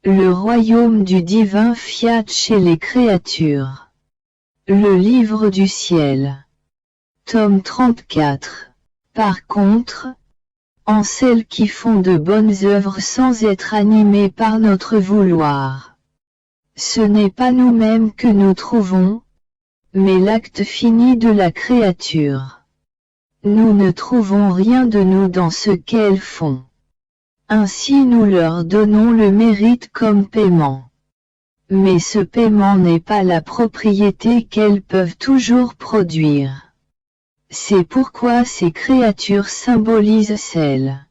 Le royaume du divin fiat chez les créatures. Le livre du ciel. Tome 34. Par contre, en celles qui font de bonnes œuvres sans être animées par notre vouloir. Ce n'est pas nous-mêmes que nous trouvons, mais l'acte fini de la créature. Nous ne trouvons rien de nous dans ce qu'elles font. Ainsi nous leur donnons le mérite comme paiement. Mais ce paiement n'est pas la propriété qu'elles peuvent toujours produire. C'est pourquoi ces créatures symbolisent celles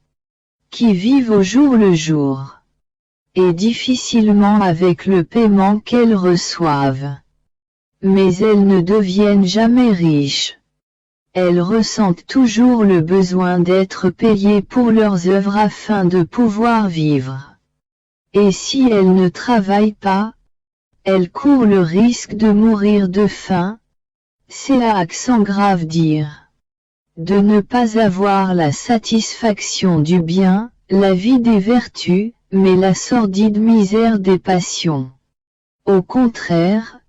qui vivent au jour le jour, et difficilement avec le paiement qu'elles reçoivent. Mais elles ne deviennent jamais riches. Elles ressentent toujours le besoin d'être payées pour leurs œuvres afin de pouvoir vivre. Et si elles ne travaillent pas, elles courent le risque de mourir de faim. C'est à accent grave dire. De ne pas avoir la satisfaction du bien, la vie des vertus, mais la sordide misère des passions. Au contraire,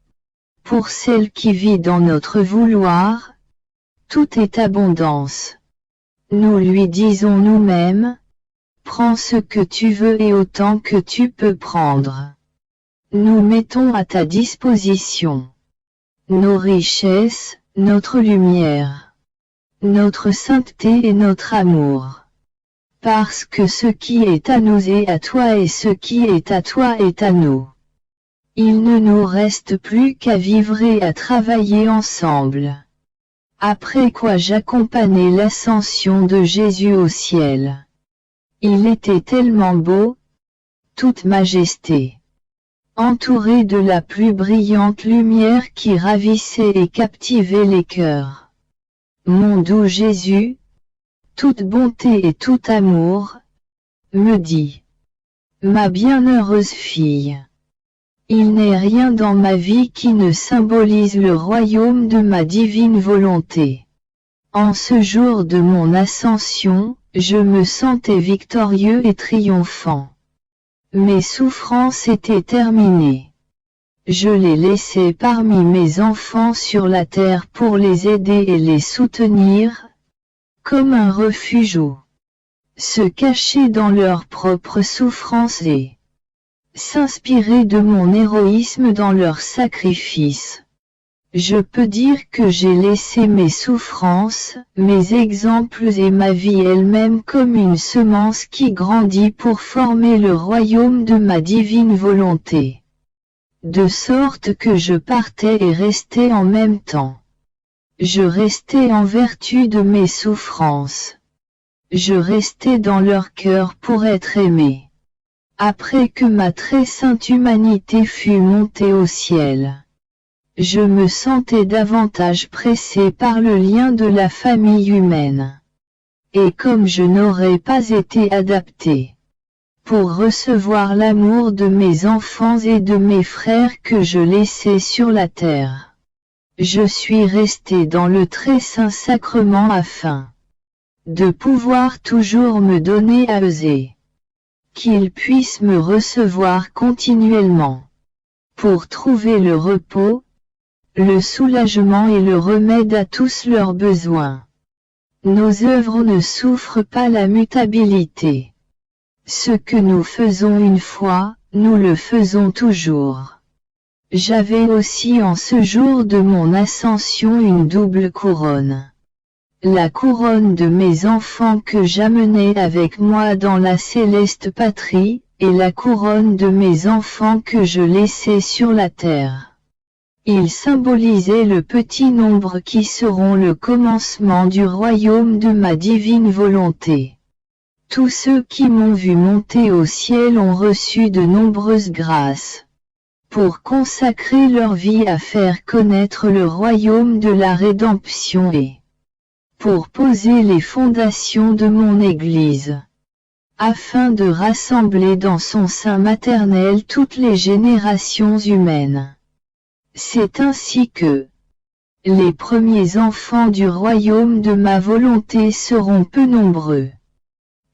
pour celle qui vit dans notre vouloir, tout est abondance. Nous lui disons nous-mêmes, prends ce que tu veux et autant que tu peux prendre. Nous mettons à ta disposition nos richesses, notre lumière, notre sainteté et notre amour. Parce que ce qui est à nous est à toi et ce qui est à toi est à nous. Il ne nous reste plus qu'à vivre et à travailler ensemble. Après quoi j'accompagnai l'ascension de Jésus au ciel. Il était tellement beau, toute majesté, entouré de la plus brillante lumière qui ravissait et captivait les cœurs. Mon doux Jésus, toute bonté et tout amour, me dit, ma bienheureuse fille, il n'est rien dans ma vie qui ne symbolise le royaume de ma divine volonté. En ce jour de mon ascension, je me sentais victorieux et triomphant. Mes souffrances étaient terminées. Je les laissais parmi mes enfants sur la terre pour les aider et les soutenir, comme un refuge où se cacher dans leurs propres souffrances et s'inspirer de mon héroïsme dans leur sacrifice. Je peux dire que j'ai laissé mes souffrances, mes exemples et ma vie elle-même comme une semence qui grandit pour former le royaume de ma divine volonté. De sorte que je partais et restais en même temps. Je restais en vertu de mes souffrances. Je restais dans leur cœur pour être aimé. Après que ma très sainte humanité fut montée au ciel, je me sentais davantage pressé par le lien de la famille humaine. Et comme je n'aurais pas été adapté pour recevoir l'amour de mes enfants et de mes frères que je laissais sur la terre, je suis resté dans le très saint sacrement afin de pouvoir toujours me donner à eux et qu'ils puissent me recevoir continuellement, pour trouver le repos, le soulagement et le remède à tous leurs besoins. Nos œuvres ne souffrent pas la mutabilité. Ce que nous faisons une fois, nous le faisons toujours. J'avais aussi en ce jour de mon ascension une double couronne. La couronne de mes enfants que j'amenais avec moi dans la céleste patrie, et la couronne de mes enfants que je laissais sur la terre. Il symbolisait le petit nombre qui seront le commencement du royaume de ma divine volonté. Tous ceux qui m'ont vu monter au ciel ont reçu de nombreuses grâces, pour consacrer leur vie à faire connaître le royaume de la rédemption et pour poser les fondations de mon Église, afin de rassembler dans son sein maternel toutes les générations humaines. C'est ainsi que les premiers enfants du royaume de ma volonté seront peu nombreux.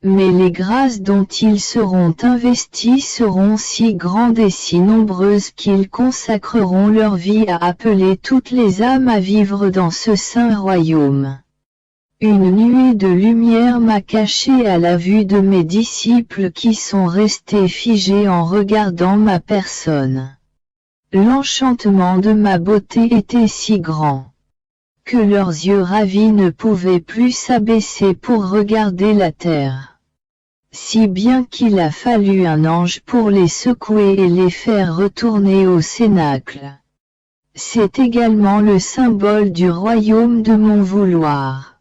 mais les grâces dont ils seront investis seront si grandes et si nombreuses qu'ils consacreront leur vie à appeler toutes les âmes à vivre dans ce saint royaume. Une nuée de lumière m'a caché à la vue de mes disciples qui sont restés figés en regardant ma personne. L'enchantement de ma beauté était si grand que leurs yeux ravis ne pouvaient plus s'abaisser pour regarder la terre. Si bien qu'il a fallu un ange pour les secouer et les faire retourner au cénacle. C'est également le symbole du royaume de mon vouloir.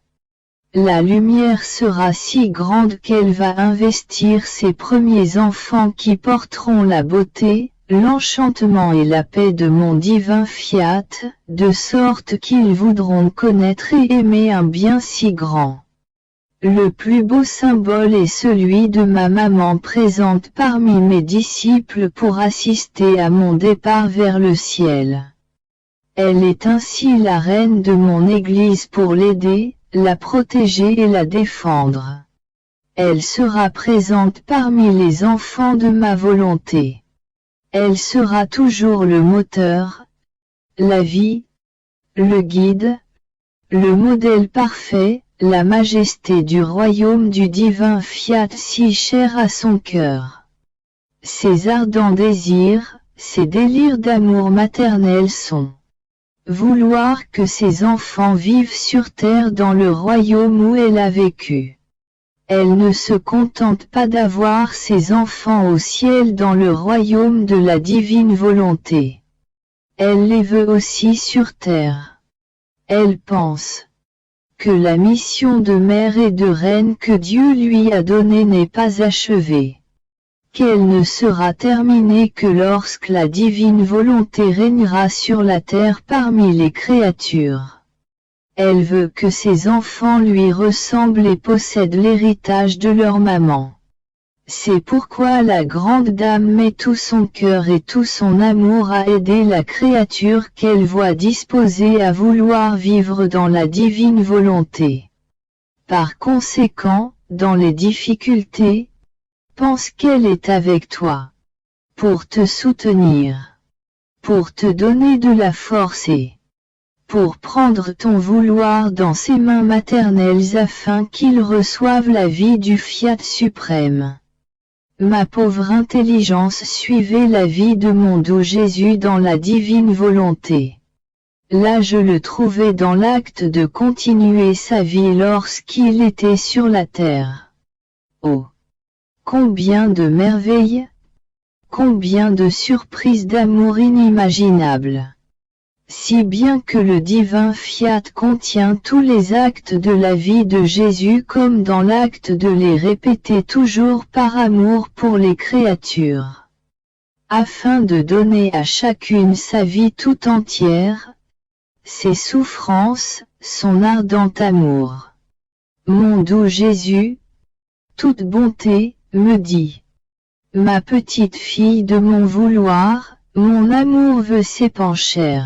La lumière sera si grande qu'elle va investir ces premiers enfants qui porteront la beauté, l'enchantement et la paix de mon divin fiat, de sorte qu'ils voudront connaître et aimer un bien si grand. Le plus beau symbole est celui de ma maman présente parmi mes disciples pour assister à mon départ vers le ciel. Elle est ainsi la reine de mon Église pour l'aider, la protéger et la défendre. Elle sera présente parmi les enfants de ma volonté. Elle sera toujours le moteur, la vie, le guide, le modèle parfait, la majesté du royaume du divin fiat si cher à son cœur. Ses ardents désirs, ses délires d'amour maternel sont vouloir que ses enfants vivent sur terre dans le royaume où elle a vécu. Elle ne se contente pas d'avoir ses enfants au ciel dans le royaume de la divine volonté. Elle les veut aussi sur terre. Elle pense que la mission de mère et de reine que Dieu lui a donnée n'est pas achevée. Qu'elle ne sera terminée que lorsque la divine volonté régnera sur la terre parmi les créatures. Elle veut que ses enfants lui ressemblent et possèdent l'héritage de leur maman. C'est pourquoi la grande dame met tout son cœur et tout son amour à aider la créature qu'elle voit disposée à vouloir vivre dans la divine volonté. Par conséquent, dans les difficultés, pense qu'elle est avec toi, pour te soutenir, pour te donner de la force et pour prendre ton vouloir dans ses mains maternelles afin qu'il reçoive la vie du fiat suprême. Ma pauvre intelligence suivait la vie de mon doux Jésus dans la divine volonté. Là je le trouvais dans l'acte de continuer sa vie lorsqu'il était sur la terre. Oh! Combien de merveilles! Combien de surprises d'amour inimaginables! Si bien que le divin fiat contient tous les actes de la vie de Jésus comme dans l'acte de les répéter toujours par amour pour les créatures. Afin de donner à chacune sa vie tout entière, ses souffrances, son ardent amour. Mon doux Jésus, toute bonté, me dit. Ma petite fille de mon vouloir, mon amour veut s'épancher.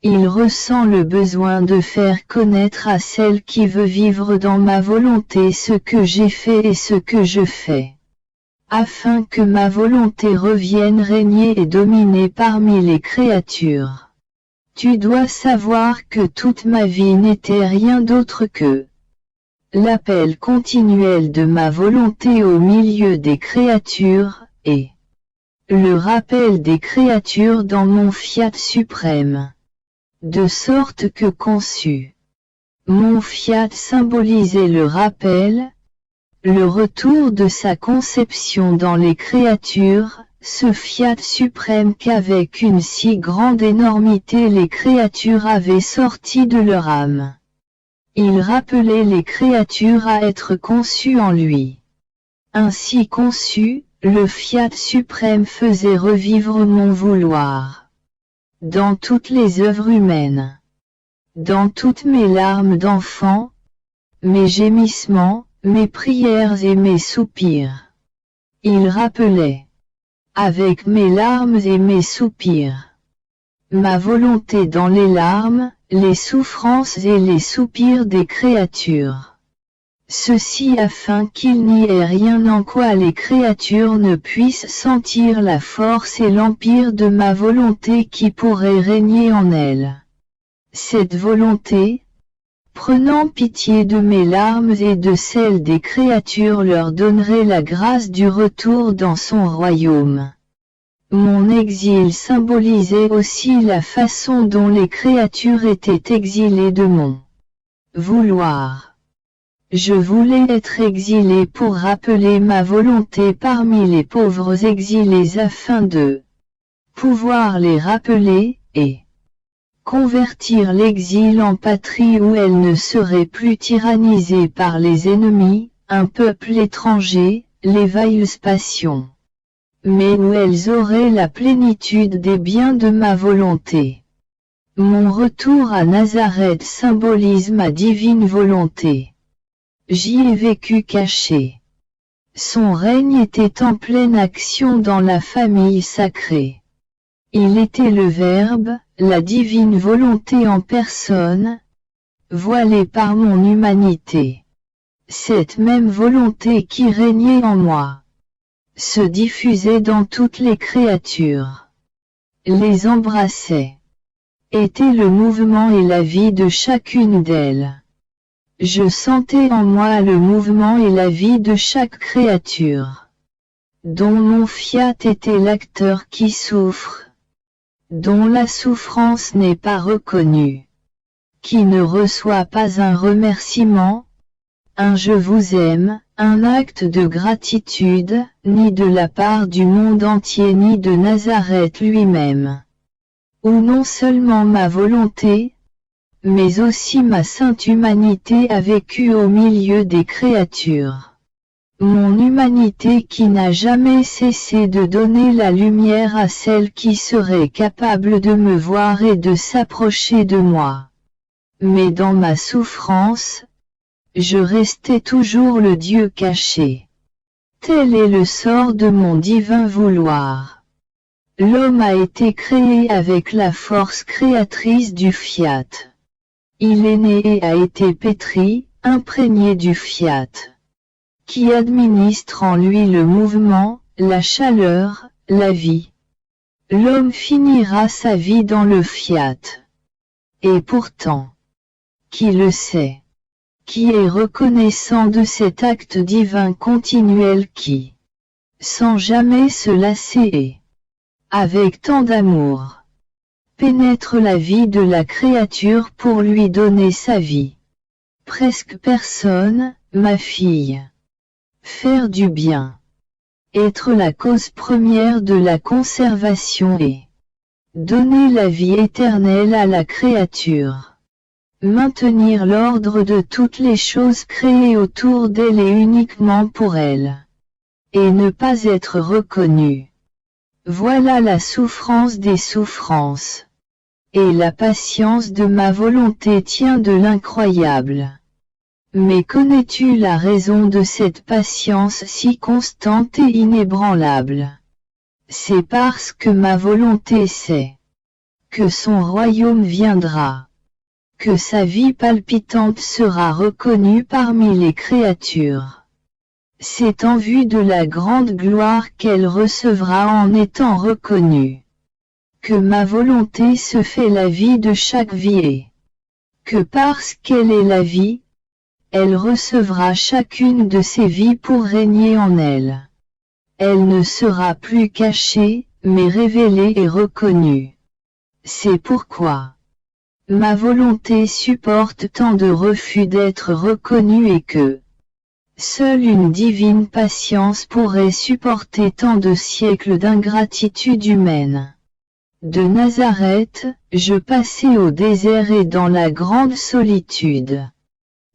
Il ressent le besoin de faire connaître à celle qui veut vivre dans ma volonté ce que j'ai fait et ce que je fais. Afin que ma volonté revienne régner et dominer parmi les créatures. Tu dois savoir que toute ma vie n'était rien d'autre que l'appel continuel de ma volonté au milieu des créatures, et le rappel des créatures dans mon fiat suprême. De sorte que conçu. Mon fiat symbolisait le rappel, le retour de sa conception dans les créatures, ce fiat suprême qu'avec une si grande énormité les créatures avaient sorti de leur âme. Il rappelait les créatures à être conçues en lui. Ainsi conçu, le fiat suprême faisait revivre mon vouloir. Dans toutes les œuvres humaines. Dans toutes mes larmes d'enfant, mes gémissements, mes prières et mes soupirs. Il rappelait, avec mes larmes et mes soupirs, ma volonté dans les larmes, les souffrances et les soupirs des créatures. Ceci afin qu'il n'y ait rien en quoi les créatures ne puissent sentir la force et l'empire de ma volonté qui pourrait régner en elles. Cette volonté, prenant pitié de mes larmes et de celles des créatures, leur donnerait la grâce du retour dans son royaume. Mon exil symbolisait aussi la façon dont les créatures étaient exilées de mon vouloir. Je voulais être exilé pour rappeler ma volonté parmi les pauvres exilés afin de pouvoir les rappeler, et convertir l'exil en patrie où elles ne seraient plus tyrannisées par les ennemis, un peuple étranger, les vaines passions, mais où elles auraient la plénitude des biens de ma volonté. Mon retour à Nazareth symbolise ma divine volonté. J'y ai vécu caché. Son règne était en pleine action dans la famille sacrée. Il était le Verbe, la divine volonté en personne, voilée par mon humanité. Cette même volonté qui régnait en moi se diffusait dans toutes les créatures, les embrassait, était le mouvement et la vie de chacune d'elles. Je sentais en moi le mouvement et la vie de chaque créature, dont mon fiat était l'acteur qui souffre, dont la souffrance n'est pas reconnue, qui ne reçoit pas un remerciement, un je vous aime, un acte de gratitude, ni de la part du monde entier ni de Nazareth lui-même, où non seulement ma volonté, mais aussi ma sainte humanité a vécu au milieu des créatures. Mon humanité qui n'a jamais cessé de donner la lumière à celles qui seraient capables de me voir et de s'approcher de moi. Mais dans ma souffrance, je restais toujours le Dieu caché. Tel est le sort de mon divin vouloir. L'homme a été créé avec la force créatrice du fiat. Il est né et a été pétri, imprégné du fiat, qui administre en lui le mouvement, la chaleur, la vie. L'homme finira sa vie dans le fiat. Et pourtant, qui le sait, qui est reconnaissant de cet acte divin continuel qui, sans jamais se lasser et avec tant d'amour, pénètre la vie de la créature pour lui donner sa vie. Presque personne, ma fille. Faire du bien. Être la cause première de la conservation et donner la vie éternelle à la créature. Maintenir l'ordre de toutes les choses créées autour d'elle et uniquement pour elle. Et ne pas être reconnu. Voilà la souffrance des souffrances. Et la patience de ma volonté tient de l'incroyable. Mais connais-tu la raison de cette patience si constante et inébranlable? C'est parce que ma volonté sait que son royaume viendra, que sa vie palpitante sera reconnue parmi les créatures. C'est en vue de la grande gloire qu'elle recevra en étant reconnue, que ma volonté se fait la vie de chaque vie et que parce qu'elle est la vie, elle recevra chacune de ces vies pour régner en elle. Elle ne sera plus cachée, mais révélée et reconnue. C'est pourquoi ma volonté supporte tant de refus d'être reconnue et que seule une divine patience pourrait supporter tant de siècles d'ingratitude humaine. De Nazareth, je passais au désert et dans la grande solitude.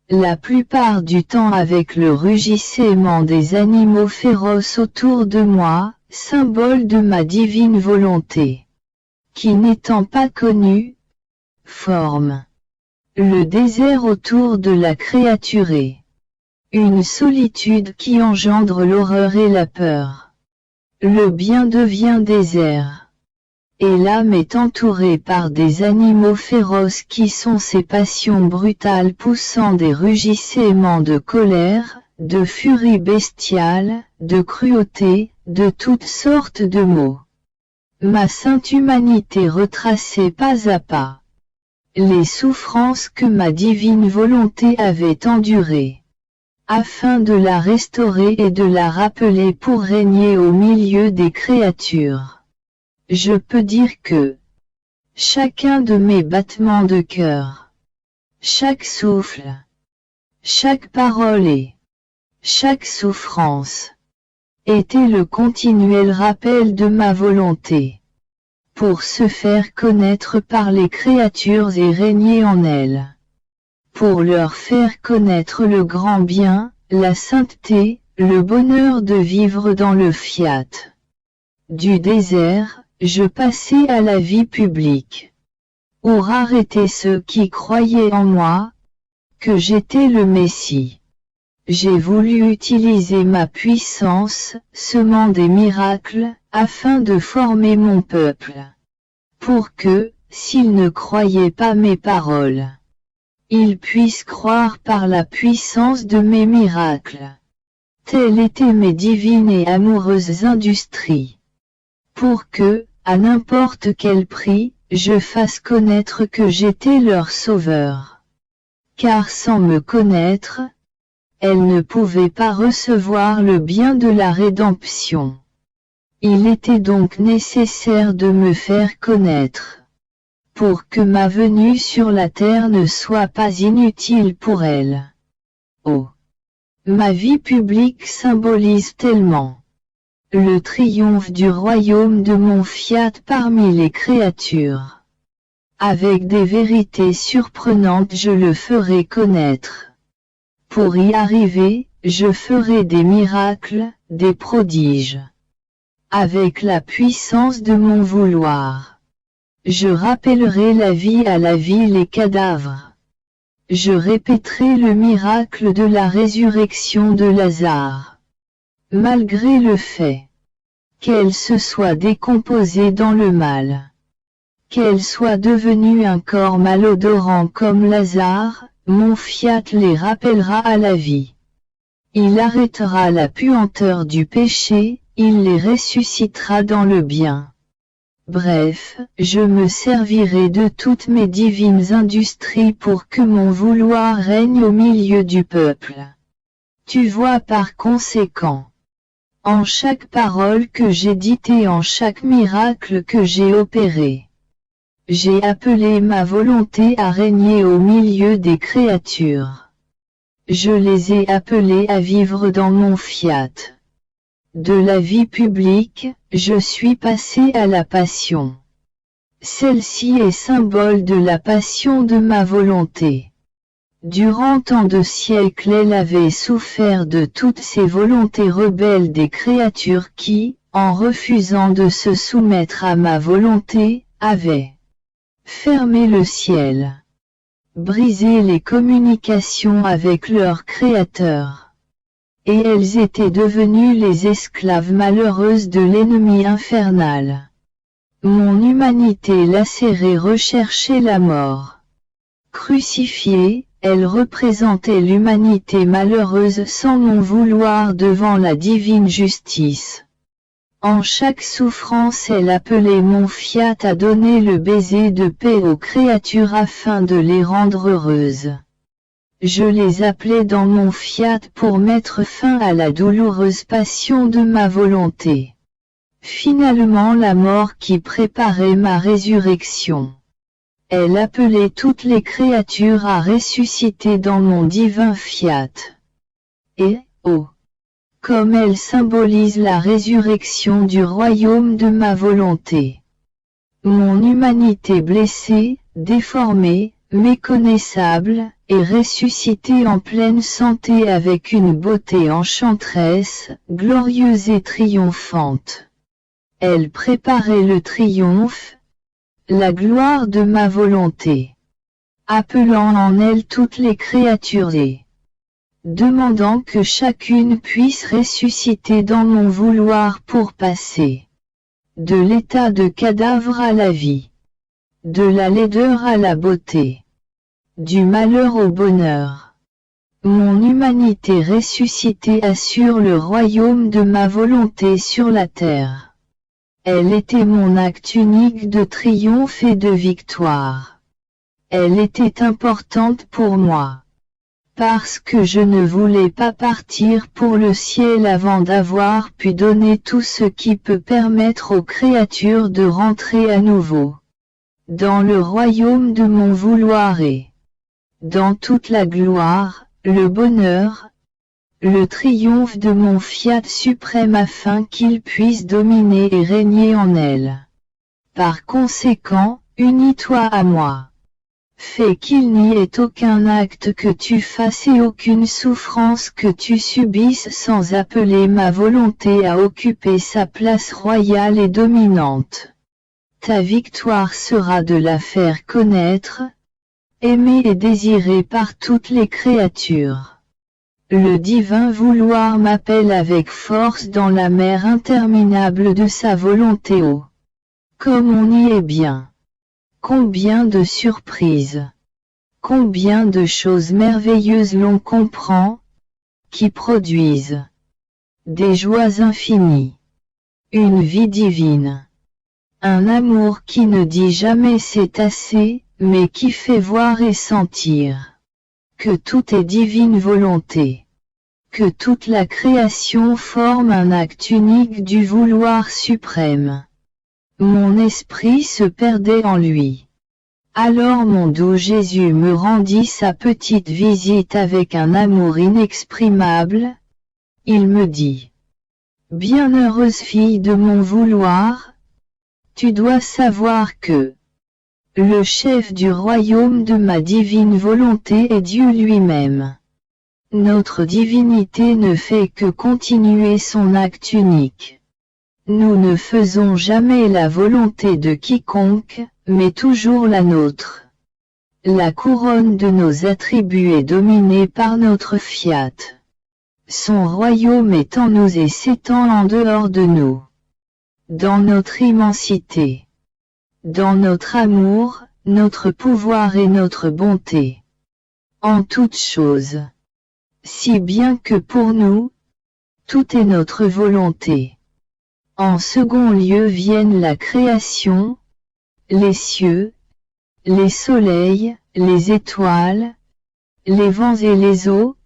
La plupart du temps avec le rugissement des animaux féroces autour de moi, symbole de ma divine volonté, qui n'étant pas connue, forme le désert autour de la créature et une solitude qui engendre l'horreur et la peur. Le bien devient désert. et l'âme est entourée par des animaux féroces qui sont ces passions brutales poussant des rugissements de colère, de furie bestiale, de cruauté, de toutes sortes de maux. Ma sainte humanité retraçait pas à pas les souffrances que ma divine volonté avait endurées, afin de la restaurer et de la rappeler pour régner au milieu des créatures. Je peux dire que chacun de mes battements de cœur, chaque souffle, chaque parole et chaque souffrance était le continuel rappel de ma volonté, pour se faire connaître par les créatures et régner en elles, pour leur faire connaître le grand bien, la sainteté, le bonheur de vivre dans le fiat. Du désert, je passais à la vie publique. Où rares étaient ceux qui croyaient en moi, que j'étais le Messie. J'ai voulu utiliser ma puissance, semant des miracles, afin de former mon peuple. Pour que, s'ils ne croyaient pas mes paroles, ils puissent croire par la puissance de mes miracles. Telles étaient mes divines et amoureuses industries. Pour que, à n'importe quel prix, je fasse connaître que j'étais leur sauveur. Car sans me connaître, elles ne pouvaient pas recevoir le bien de la rédemption. Il était donc nécessaire de me faire connaître, pour que ma venue sur la terre ne soit pas inutile pour elles. Oh! Ma vie publique symbolise tellement le triomphe du royaume de mon fiat parmi les créatures. Avec des vérités surprenantes je le ferai connaître. Pour y arriver, je ferai des miracles, des prodiges. Avec la puissance de mon vouloir, je rappellerai la vie à la vie les cadavres. Je répéterai le miracle de la résurrection de Lazare. Malgré le fait qu'elle se soit décomposée dans le mal, qu'elle soit devenue un corps malodorant comme Lazare, mon fiat les rappellera à la vie. Il arrêtera la puanteur du péché, il les ressuscitera dans le bien. Bref, je me servirai de toutes mes divines industries pour que mon vouloir règne au milieu du peuple. Tu vois par conséquent, en chaque parole que j'ai dite et en chaque miracle que j'ai opéré, j'ai appelé ma volonté à régner au milieu des créatures. Je les ai appelés à vivre dans mon fiat. De la vie publique, je suis passé à la passion. Celle-ci est symbole de la passion de ma volonté. Durant tant de siècles elle avait souffert de toutes ces volontés rebelles des créatures qui, en refusant de se soumettre à ma volonté, avaient fermé le ciel, brisé les communications avec leur Créateur. Et elles étaient devenues les esclaves malheureuses de l'ennemi infernal. Mon humanité lacérée recherchait la mort. Crucifiée, elle représentait l'humanité malheureuse sans mon vouloir devant la divine justice. En chaque souffrance elle appelait mon fiat à donner le baiser de paix aux créatures afin de les rendre heureuses. Je les appelais dans mon fiat pour mettre fin à la douloureuse passion de ma volonté. Finalement la mort qui préparait ma résurrection. Elle appelait toutes les créatures à ressusciter dans mon divin fiat. Et, oh! Comme elle symbolise la résurrection du royaume de ma volonté. Mon humanité blessée, déformée, méconnaissable, est ressuscitée en pleine santé avec une beauté enchanteresse, glorieuse et triomphante. Elle préparait le triomphe, la gloire de ma volonté, appelant en elle toutes les créatures et demandant que chacune puisse ressusciter dans mon vouloir pour passer de l'état de cadavre à la vie, de la laideur à la beauté, du malheur au bonheur. Mon humanité ressuscitée assure le royaume de ma volonté sur la terre. Elle était mon acte unique de triomphe et de victoire. Elle était importante pour moi. Parce que je ne voulais pas partir pour le ciel avant d'avoir pu donner tout ce qui peut permettre aux créatures de rentrer à nouveau dans le royaume de mon vouloir et dans toute la gloire, le bonheur, le triomphe de mon fiat suprême afin qu'il puisse dominer et régner en elle. Par conséquent, unis-toi à moi. Fais qu'il n'y ait aucun acte que tu fasses et aucune souffrance que tu subisses sans appeler ma volonté à occuper sa place royale et dominante. Ta victoire sera de la faire connaître, aimée et désirée par toutes les créatures. Le divin vouloir m'appelle avec force dans la mer interminable de sa volonté. Oh, comme on y est bien! Combien de surprises! Combien de choses merveilleuses l'on comprend, qui produisent des joies infinies, une vie divine, un amour qui ne dit jamais c'est assez, mais qui fait voir et sentir que tout est divine volonté, que toute la création forme un acte unique du vouloir suprême. Mon esprit se perdait en lui. Alors mon doux Jésus me rendit sa petite visite avec un amour inexprimable. Il me dit: Bienheureuse fille de mon vouloir, tu dois savoir que le chef du royaume de ma divine volonté est Dieu lui-même. Notre divinité ne fait que continuer son acte unique. Nous ne faisons jamais la volonté de quiconque, mais toujours la nôtre. La couronne de nos attributs est dominée par notre fiat. Son royaume est en nous et s'étend en dehors de nous. Dans notre immensité, dans notre amour, notre pouvoir et notre bonté. En toutes choses. Si bien que pour nous, tout est notre volonté. En second lieu viennent la création, les cieux, les soleils, les étoiles, les vents et les eaux,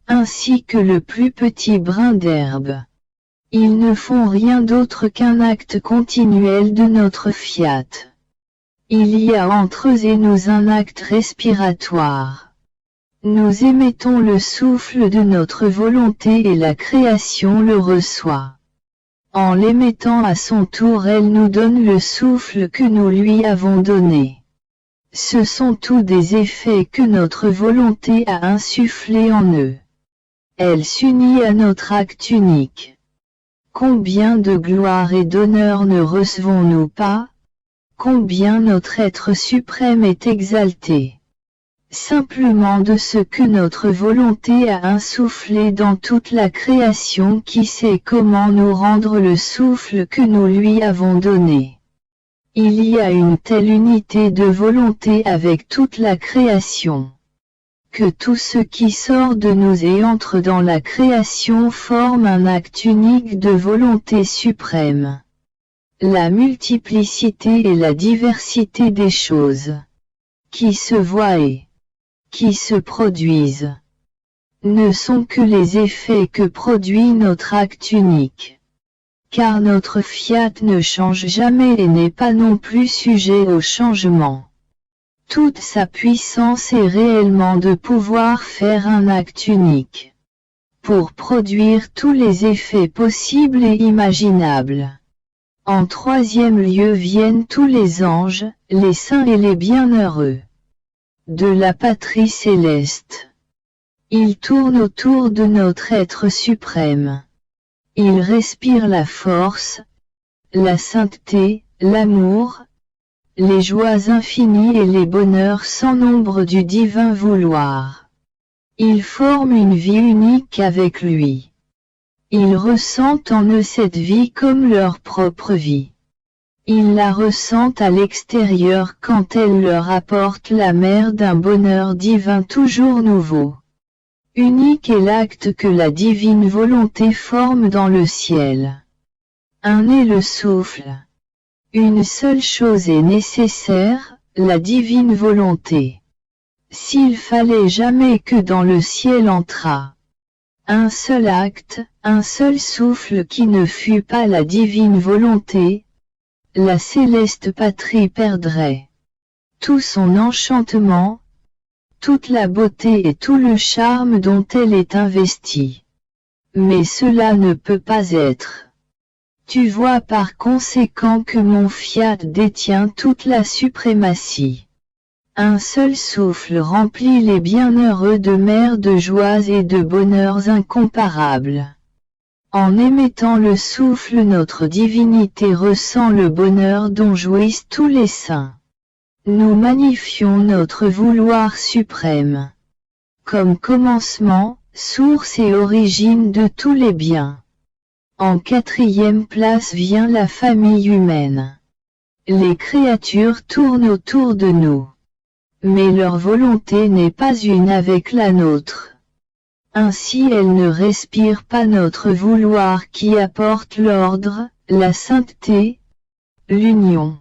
ainsi que le plus petit brin d'herbe. Ils ne font rien d'autre qu'un acte continuel de notre fiat. Il y a entre eux et nous un acte respiratoire. Nous émettons le souffle de notre volonté et la création le reçoit. En l'émettant à son tour, elle nous donne le souffle que nous lui avons donné. Ce sont tous des effets que notre volonté a insufflés en eux. Elle s'unit à notre acte unique. Combien de gloire et d'honneur ne recevons-nous pas? Combien notre être suprême est exalté! Simplement de ce que notre volonté a insufflé dans toute la création qui sait comment nous rendre le souffle que nous lui avons donné. Il y a une telle unité de volonté avec toute la création, que tout ce qui sort de nous et entre dans la création forme un acte unique de volonté suprême. La multiplicité et la diversité des choses qui se voient et qui se produisent ne sont que les effets que produit notre acte unique. Car notre fiat ne change jamais et n'est pas non plus sujet au changement. Toute sa puissance est réellement de pouvoir faire un acte unique, pour produire tous les effets possibles et imaginables. En troisième lieu viennent tous les anges, les saints et les bienheureux de la patrie céleste. Ils tournent autour de notre être suprême. Ils respirent la force, la sainteté, l'amour, les joies infinies et les bonheurs sans nombre du divin vouloir. Ils forment une vie unique avec lui. Ils ressentent en eux cette vie comme leur propre vie. Ils la ressentent à l'extérieur quand elle leur apporte la mer d'un bonheur divin toujours nouveau. Unique est l'acte que la divine volonté forme dans le ciel. Un est le souffle. Une seule chose est nécessaire, la divine volonté. S'il fallait jamais que dans le ciel entrât un seul acte, un seul souffle qui ne fût pas la divine volonté, la céleste patrie perdrait tout son enchantement, toute la beauté et tout le charme dont elle est investie. Mais cela ne peut pas être. Tu vois par conséquent que mon fiat détient toute la suprématie. Un seul souffle remplit les bienheureux de mers de joies et de bonheurs incomparables. En émettant le souffle, notre divinité ressent le bonheur dont jouissent tous les saints. Nous magnifions notre vouloir suprême. Comme commencement, source et origine de tous les biens. En quatrième place vient la famille humaine. Les créatures tournent autour de nous. Mais leur volonté n'est pas une avec la nôtre. Ainsi elles ne respirent pas notre vouloir qui apporte l'ordre, la sainteté, l'union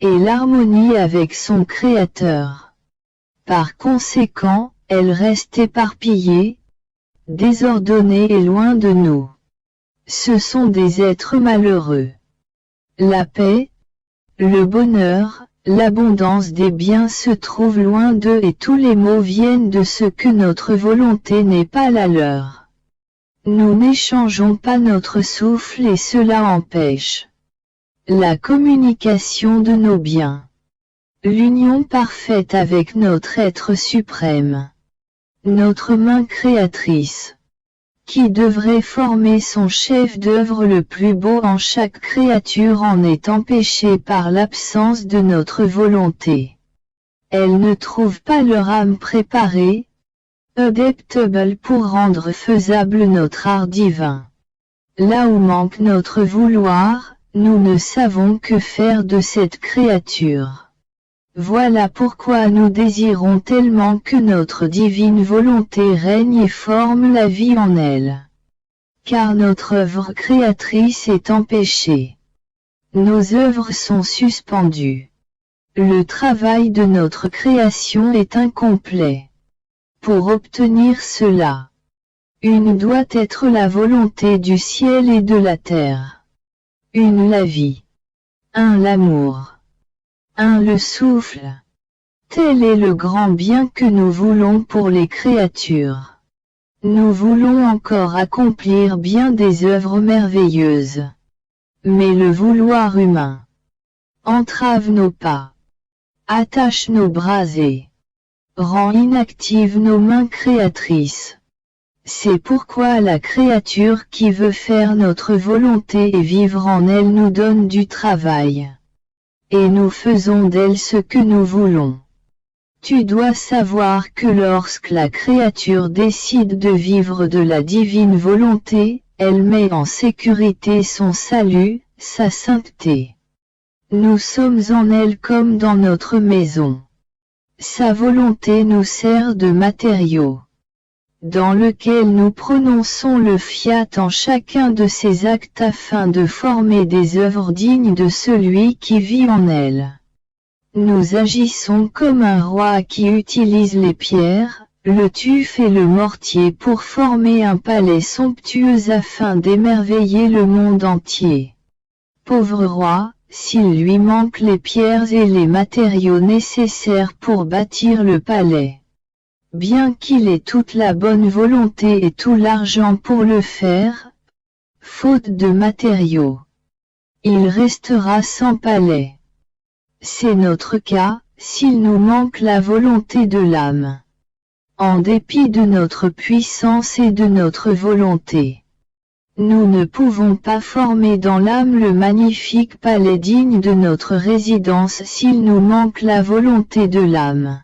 et l'harmonie avec son Créateur. Par conséquent, elles restent éparpillées, désordonnées et loin de nous. Ce sont des êtres malheureux. La paix, le bonheur, l'abondance des biens se trouvent loin d'eux et tous les maux viennent de ce que notre volonté n'est pas la leur. Nous n'échangeons pas notre souffle et cela empêche la communication de nos biens. L'union parfaite avec notre être suprême. Notre main créatrice. Qui devrait former son chef-d'œuvre le plus beau en chaque créature en est empêchée par l'absence de notre volonté. Elles ne trouvent pas leur âme préparée, adaptable pour rendre faisable notre art divin. Là où manque notre vouloir, nous ne savons que faire de cette créature. Voilà pourquoi nous désirons tellement que notre divine volonté règne et forme la vie en elle. Car notre œuvre créatrice est empêchée. Nos œuvres sont suspendues. Le travail de notre création est incomplet. Pour obtenir cela, une doit être la volonté du ciel et de la terre. Une la vie. Un l'amour. Un le souffle. Tel est le grand bien que nous voulons pour les créatures. Nous voulons encore accomplir bien des œuvres merveilleuses. Mais le vouloir humain entrave nos pas, attache nos bras et rend inactives nos mains créatrices. C'est pourquoi la créature qui veut faire notre volonté et vivre en elle nous donne du travail. Et nous faisons d'elle ce que nous voulons. Tu dois savoir que lorsque la créature décide de vivre de la divine volonté, elle met en sécurité son salut, sa sainteté. Nous sommes en elle comme dans notre maison. Sa volonté nous sert de matériau, dans lequel nous prononçons le fiat en chacun de ses actes afin de former des œuvres dignes de celui qui vit en elle. Nous agissons comme un roi qui utilise les pierres, le tuf et le mortier pour former un palais somptueux afin d'émerveiller le monde entier. Pauvre roi, s'il lui manque les pierres et les matériaux nécessaires pour bâtir le palais, bien qu'il ait toute la bonne volonté et tout l'argent pour le faire, faute de matériaux, il restera sans palais. C'est notre cas, s'il nous manque la volonté de l'âme. En dépit de notre puissance et de notre volonté, nous ne pouvons pas former dans l'âme le magnifique palais digne de notre résidence s'il nous manque la volonté de l'âme.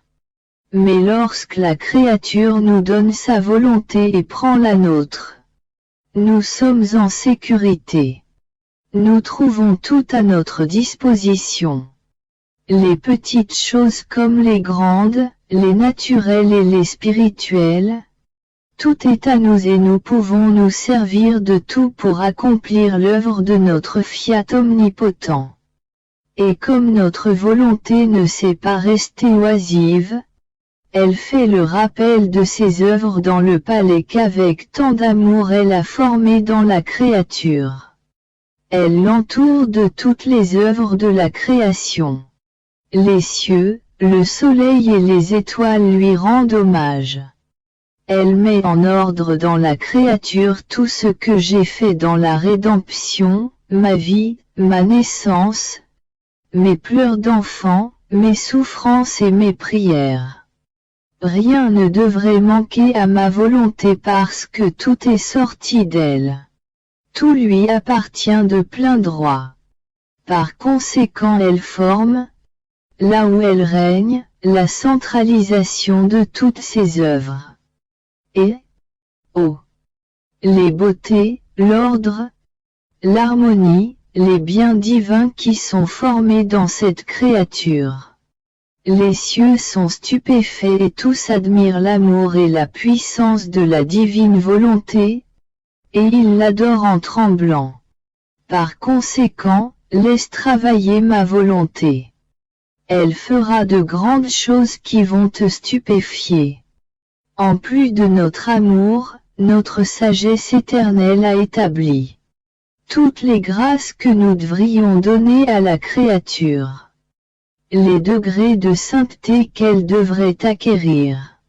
Mais lorsque la créature nous donne sa volonté et prend la nôtre, nous sommes en sécurité. Nous trouvons tout à notre disposition. Les petites choses comme les grandes, les naturelles et les spirituelles. Tout est à nous et nous pouvons nous servir de tout pour accomplir l'œuvre de notre Fiat omnipotent. Et comme notre volonté ne sait pas rester oisive, elle fait le rappel de ses œuvres dans le palais qu'avec tant d'amour elle a formé dans la créature. Elle l'entoure de toutes les œuvres de la création. Les cieux, le soleil et les étoiles lui rendent hommage. Elle met en ordre dans la créature tout ce que j'ai fait dans la rédemption, ma vie, ma naissance, mes pleurs d'enfant, mes souffrances et mes prières. Rien ne devrait manquer à ma volonté parce que tout est sorti d'elle. Tout lui appartient de plein droit. Par conséquent elle forme, là où elle règne, la centralisation de toutes ses œuvres. Et, les beautés, l'ordre, l'harmonie, les biens divins qui sont formés dans cette créature. Les cieux sont stupéfaits et tous admirent l'amour et la puissance de la divine volonté, et ils l'adorent en tremblant. Par conséquent, laisse travailler ma volonté. Elle fera de grandes choses qui vont te stupéfier. En plus de notre amour, notre sagesse éternelle a établi toutes les grâces que nous devrions donner à la créature. Les degrés de sainteté qu'elle devrait acquérir.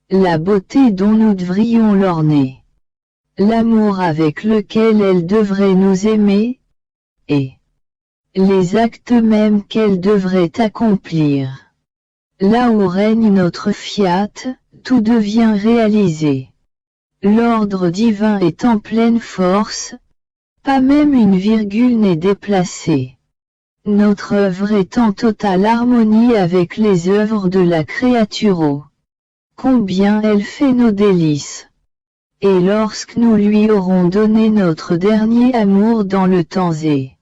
La beauté dont nous devrions l'orner. L'amour avec lequel elle devrait nous aimer. Et les actes mêmes qu'elle devrait accomplir. Là où règne notre Fiat, tout devient réalisé. L'ordre divin est en pleine force, pas même une virgule n'est déplacée. Notre œuvre est en totale harmonie avec les œuvres de la créature. Combien elle fait nos délices. Et lorsque nous lui aurons donné notre dernier amour dans le temps et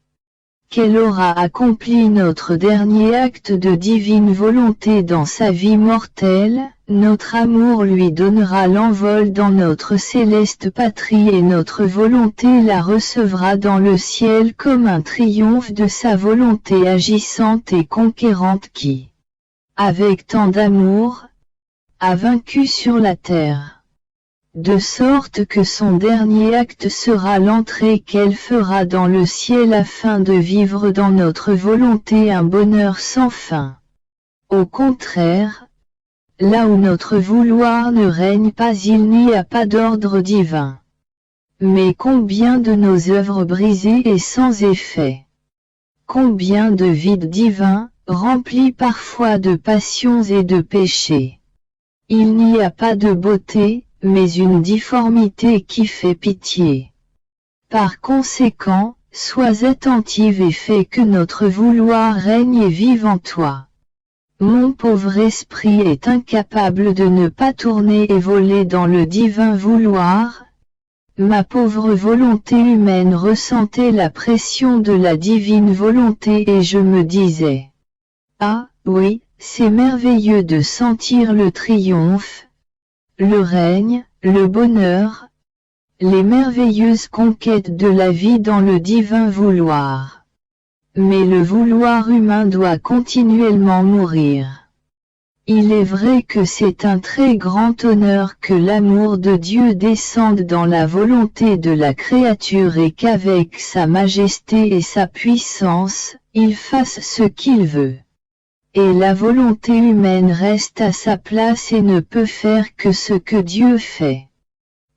qu'elle aura accompli notre dernier acte de divine volonté dans sa vie mortelle, notre amour lui donnera l'envol dans notre céleste patrie et notre volonté la recevra dans le ciel comme un triomphe de sa volonté agissante et conquérante qui, avec tant d'amour, a vaincu sur la terre. De sorte que son dernier acte sera l'entrée qu'elle fera dans le ciel afin de vivre dans notre volonté un bonheur sans fin. Au contraire, là où notre vouloir ne règne pas il n'y a pas d'ordre divin. Mais combien de nos œuvres brisées et sans effet. Combien de vides divins, remplis parfois de passions et de péchés. Il n'y a pas de beauté, mais une difformité qui fait pitié. Par conséquent, sois attentive et fais que notre vouloir règne et vive en toi. Mon pauvre esprit est incapable de ne pas tourner et voler dans le divin vouloir. Ma pauvre volonté humaine ressentait la pression de la divine volonté et je me disais, ah, oui, c'est merveilleux de sentir le triomphe, le règne, le bonheur, les merveilleuses conquêtes de la vie dans le divin vouloir. Mais le vouloir humain doit continuellement mourir. Il est vrai que c'est un très grand honneur que l'amour de Dieu descende dans la volonté de la créature et qu'avec sa majesté et sa puissance, il fasse ce qu'il veut. Et la volonté humaine reste à sa place et ne peut faire que ce que Dieu fait.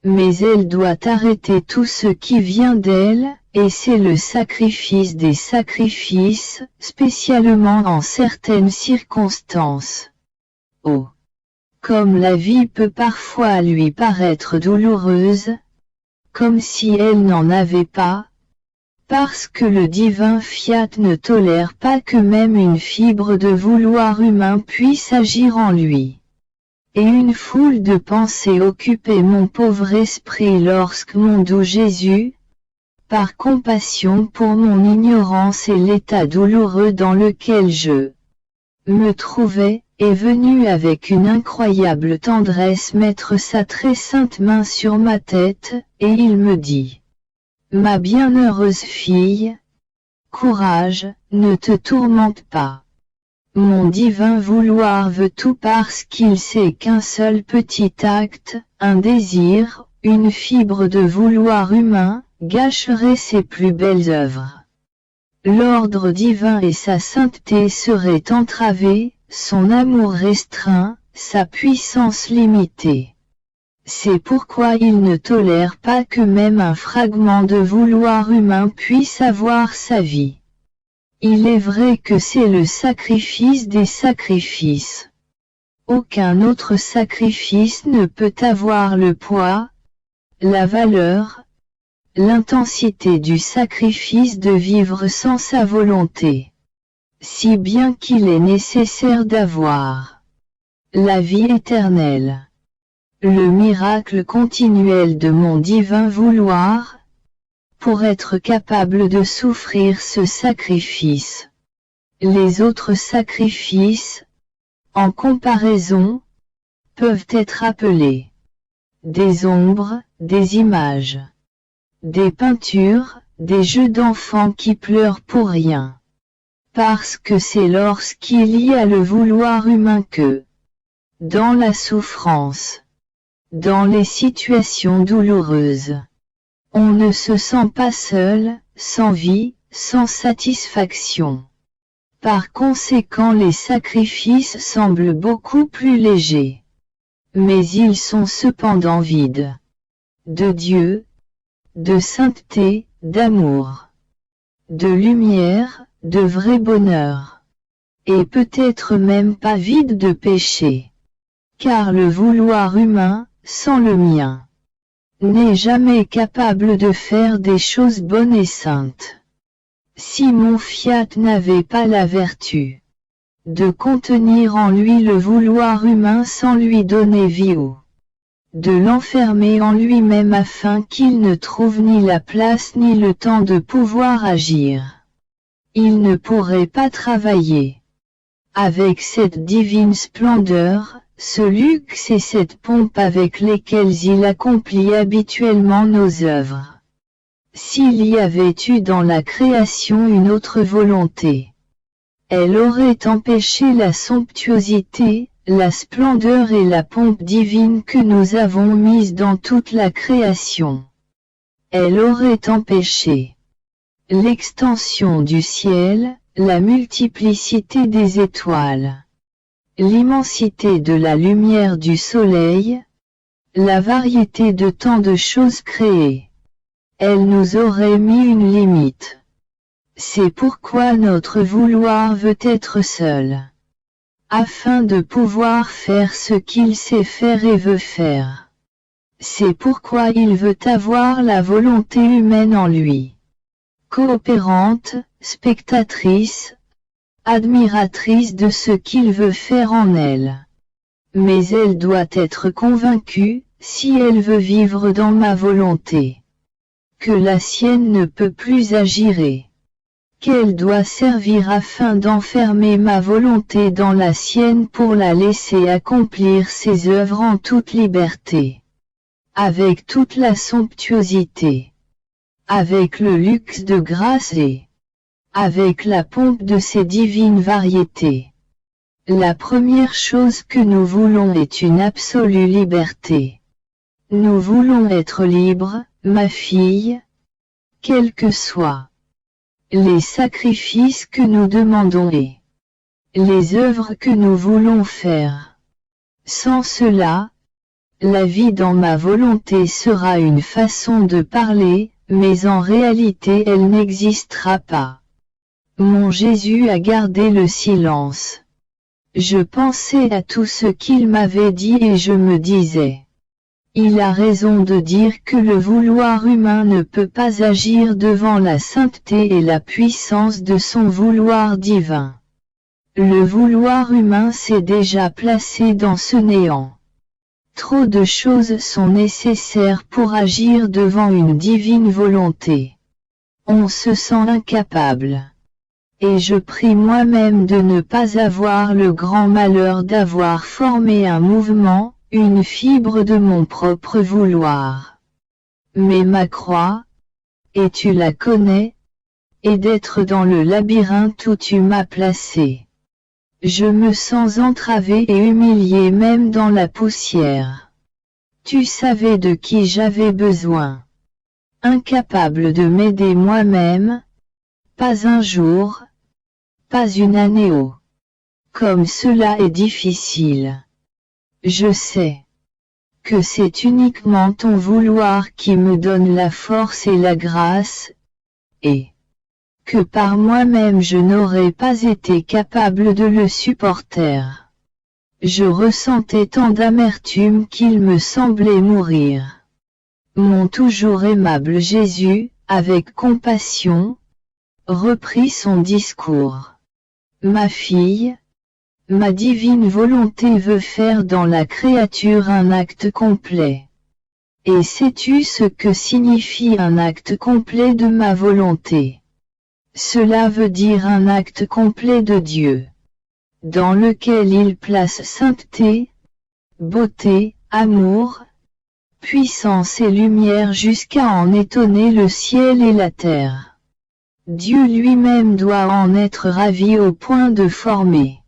Mais elle doit arrêter tout ce qui vient d'elle, et c'est le sacrifice des sacrifices, spécialement en certaines circonstances. Oh! Comme la vie peut parfois lui paraître douloureuse, comme si elle n'en avait pas, parce que le divin Fiat ne tolère pas que même une fibre de vouloir humain puisse agir en lui. Et une foule de pensées occupait mon pauvre esprit lorsque mon doux Jésus, par compassion pour mon ignorance et l'état douloureux dans lequel je me trouvais, est venu avec une incroyable tendresse mettre sa très sainte main sur ma tête, et il me dit: Ma bienheureuse fille, courage, ne te tourmente pas. Mon divin vouloir veut tout parce qu'il sait qu'un seul petit acte, un désir, une fibre de vouloir humain, gâcherait ses plus belles œuvres. L'ordre divin et sa sainteté seraient entravés, son amour restreint, sa puissance limitée. C'est pourquoi il ne tolère pas que même un fragment de vouloir humain puisse avoir sa vie. Il est vrai que c'est le sacrifice des sacrifices. Aucun autre sacrifice ne peut avoir le poids, la valeur, l'intensité du sacrifice de vivre sans sa volonté. Si bien qu'il est nécessaire d'avoir la vie éternelle. Le miracle continuel de mon divin vouloir, pour être capable de souffrir ce sacrifice. Les autres sacrifices, en comparaison, peuvent être appelés des ombres, des images, des peintures, des jeux d'enfants qui pleurent pour rien. Parce que c'est lorsqu'il y a le vouloir humain que, dans la souffrance, dans les situations douloureuses, on ne se sent pas seul, sans vie, sans satisfaction. Par conséquent, les sacrifices semblent beaucoup plus légers. Mais ils sont cependant vides de Dieu, de sainteté, d'amour, de lumière, de vrai bonheur. Et peut-être même pas vides de péché. Car le vouloir humain, sans le mien, n'est jamais capable de faire des choses bonnes et saintes. Si mon fiat n'avait pas la vertu de contenir en lui le vouloir humain sans lui donner vie ou de l'enfermer en lui-même afin qu'il ne trouve ni la place ni le temps de pouvoir agir, il ne pourrait pas travailler avec cette divine splendeur, ce luxe et cette pompe avec lesquels il accomplit habituellement nos œuvres. S'il y avait eu dans la création une autre volonté, elle aurait empêché la somptuosité, la splendeur et la pompe divine que nous avons mise dans toute la création. Elle aurait empêché l'extension du ciel, la multiplicité des étoiles, l'immensité de la lumière du soleil, la variété de tant de choses créées. Elle nous aurait mis une limite. C'est pourquoi notre vouloir veut être seul, afin de pouvoir faire ce qu'il sait faire et veut faire. C'est pourquoi il veut avoir la volonté humaine en lui, coopérante, spectatrice, admiratrice de ce qu'il veut faire en elle. Mais elle doit être convaincue, si elle veut vivre dans ma volonté, que la sienne ne peut plus agir et qu'elle doit servir afin d'enfermer ma volonté dans la sienne pour la laisser accomplir ses œuvres en toute liberté, avec toute la somptuosité, avec le luxe de grâce et avec la pompe de ses divines variétés. La première chose que nous voulons est une absolue liberté. Nous voulons être libres, ma fille, quels que soient les sacrifices que nous demandons et les œuvres que nous voulons faire. Sans cela, la vie dans ma volonté sera une façon de parler, mais en réalité elle n'existera pas. Mon Jésus a gardé le silence. Je pensais à tout ce qu'il m'avait dit et je me disais: il a raison de dire que le vouloir humain ne peut pas agir devant la sainteté et la puissance de son vouloir divin. Le vouloir humain s'est déjà placé dans ce néant. Trop de choses sont nécessaires pour agir devant une divine volonté. on se sent incapable. Et je prie moi-même de ne pas avoir le grand malheur d'avoir formé un mouvement, une fibre de mon propre vouloir. Mais ma croix, et tu la connais, et d'être dans le labyrinthe où tu m'as placé. Je me sens entravé et humilié même dans la poussière. Tu savais de qui j'avais besoin. Incapable de m'aider moi-même, pas un jour, pas une année. Oh, comme cela est difficile. Je sais que c'est uniquement ton vouloir qui me donne la force et la grâce, et que par moi-même je n'aurais pas été capable de le supporter. Je ressentais tant d'amertume qu'il me semblait mourir. Mon toujours aimable Jésus, avec compassion, reprit son discours. Ma fille, ma divine volonté veut faire dans la créature un acte complet. Et sais-tu ce que signifie un acte complet de ma volonté? Cela veut dire un acte complet de Dieu, dans lequel il place sainteté, beauté, amour, puissance et lumière jusqu'à en étonner le ciel et la terre. Dieu lui-même doit en être ravi au point de former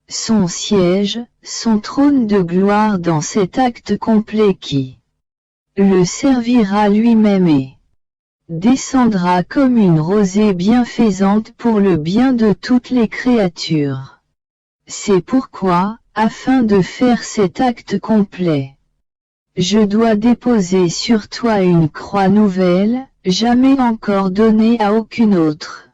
son siège, son trône de gloire dans cet acte complet qui le servira lui-même et descendra comme une rosée bienfaisante pour le bien de toutes les créatures. C'est pourquoi, afin de faire cet acte complet, je dois déposer sur toi une croix nouvelle, jamais encore donnée à aucune autre,